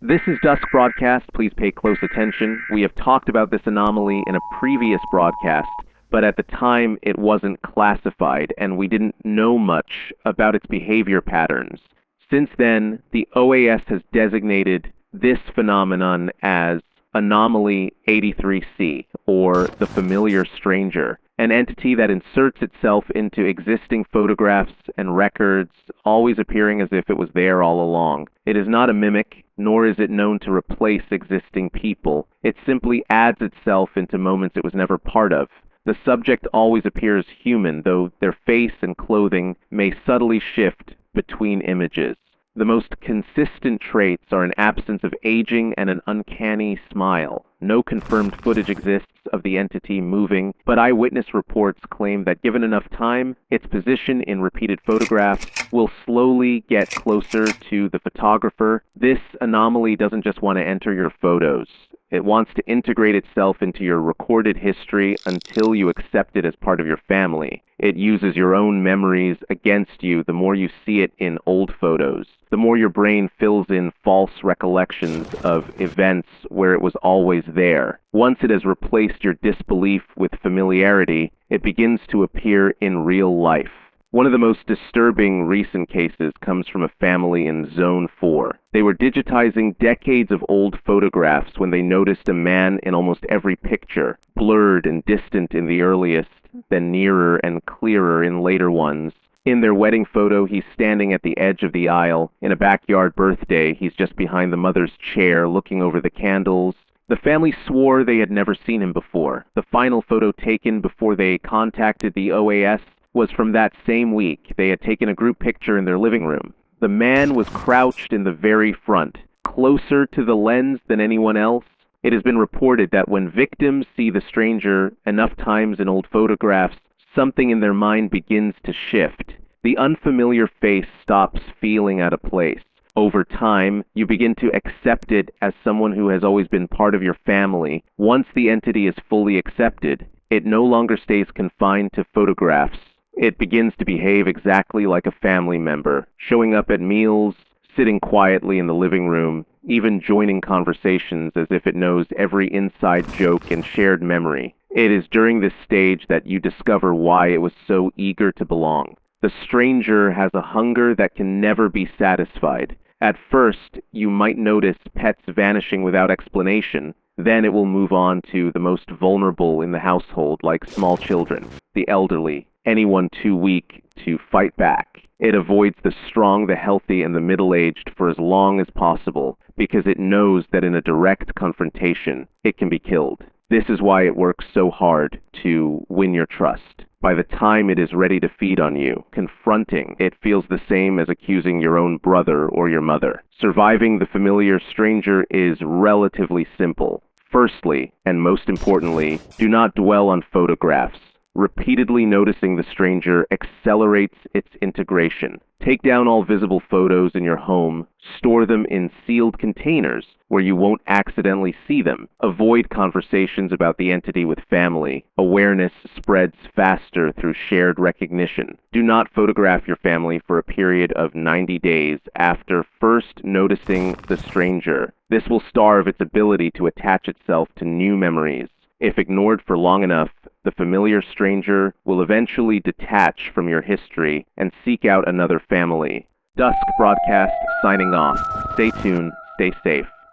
This is Dusk broadcast. Please pay close attention. We have talked about this anomaly in a previous broadcast, but at the time it wasn't classified and we didn't know much about its behavior patterns. Since then, the OAS has designated this phenomenon as Anomaly 83C, or the familiar stranger, an entity that inserts itself into existing photographs and records, always appearing as if it was there all along. It is not a mimic, nor is it known to replace existing people. It simply adds itself into moments it was never part of. The subject always appears human, though their face and clothing may subtly shift between images. The most consistent traits are an absence of aging and an uncanny smile. No confirmed footage exists of the entity moving, but eyewitness reports claim that given enough time, its position in repeated photographs will slowly get closer to the photographer. This anomaly doesn't just want to enter your photos. It wants to integrate itself into your recorded history until you accept it as part of your family. It uses your own memories against you the more you see it in old photos. The more your brain fills in false recollections of events where it was always there. Once it has replaced your disbelief with familiarity, it begins to appear in real life. One of the most disturbing recent cases comes from a family in Zone 4. They were digitizing decades of old photographs when they noticed a man in almost every picture, blurred and distant in the earliest, then nearer and clearer in later ones. In their wedding photo, he's standing at the edge of the aisle. In a backyard birthday, he's just behind the mother's chair, looking over the candles. The family swore they had never seen him before. The final photo taken before they contacted the OAS was from that same week. They had taken a group picture in their living room. The man was crouched in the very front, closer to the lens than anyone else. It has been reported that when victims see the stranger enough times in old photographs, something in their mind begins to shift. The unfamiliar face stops feeling out of place. Over time, you begin to accept it as someone who has always been part of your family. Once the entity is fully accepted, it no longer stays confined to photographs. It begins to behave exactly like a family member, showing up at meals, sitting quietly in the living room, even joining conversations as if it knows every inside joke and shared memory. It is during this stage that you discover why it was so eager to belong. The stranger has a hunger that can never be satisfied. At first, you might notice pets vanishing without explanation. Then it will move on to the most vulnerable in the household, like small children, the elderly, anyone too weak to fight back. It avoids the strong, the healthy, and the middle-aged for as long as possible because it knows that in a direct confrontation, it can be killed. This is why it works so hard to win your trust. By the time it is ready to feed on you, confronting it feels the same as accusing your own brother or your mother. Surviving the familiar stranger is relatively simple. Firstly, and most importantly, do not dwell on photographs. Repeatedly noticing the stranger accelerates its integration. Take down all visible photos in your home. Store them in sealed containers where you won't accidentally see them. Avoid conversations about the entity with family. Awareness spreads faster through shared recognition. Do not photograph your family for a period of 90 days after first noticing the stranger. This will starve its ability to attach itself to new memories. If ignored for long enough, the familiar stranger will eventually detach from your history and seek out another family. Dusk broadcast signing off. Stay tuned, stay safe.